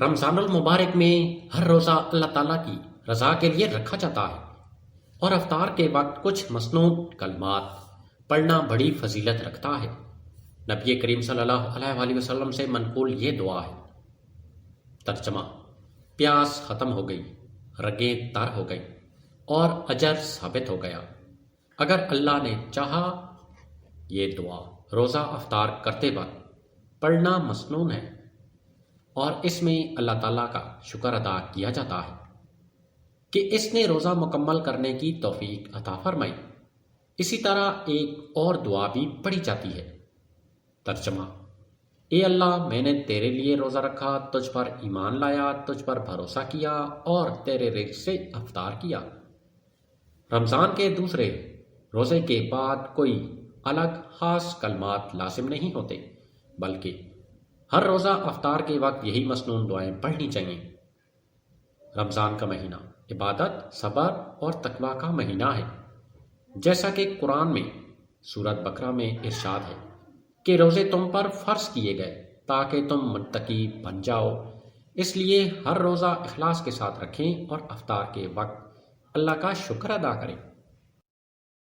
رمضان المبارک میں ہر روزہ اللہ تعالیٰ کی رضا کے لیے رکھا جاتا ہے اور افطار کے وقت کچھ مصنون کلمات پڑھنا بڑی فضیلت رکھتا ہے۔ نبی کریم صلی اللہ علیہ وآلہ وسلم سے منقول یہ دعا ہے۔ ترجمہ: پیاس ختم ہو گئی، رگیں تر ہو گئی اور اجر ثابت ہو گیا۔ اگر اللہ نے چاہا، یہ دعا روزہ افطار کرتے وقت پڑھنا مسنون ہے اور اس میں اللہ تعالیٰ کا شکر ادا کیا جاتا ہے کہ اس نے روزہ مکمل کرنے کی توفیق عطا فرمائی۔ اسی طرح ایک اور دعا بھی پڑھی جاتی ہے۔ ترجمہ: اے اللہ، میں نے تیرے لیے روزہ رکھا، تجھ پر ایمان لایا، تجھ پر بھروسہ کیا اور تیرے رزق سے افطار کیا۔ رمضان کے دوسرے روزے کے بعد کوئی الگ خاص کلمات لازم نہیں ہوتے، بلکہ ہر روزہ افطار کے وقت یہی مسنون دعائیں پڑھنی چاہیے۔ رمضان کا مہینہ عبادت، صبر اور تقویٰ کا مہینہ ہے، جیسا کہ قرآن میں سورۃ بقرہ میں ارشاد ہے کہ روزے تم پر فرض کیے گئے تاکہ تم متقی بن جاؤ۔ اس لیے ہر روزہ اخلاص کے ساتھ رکھیں اور افطار کے وقت اللہ کا شکر ادا کریں۔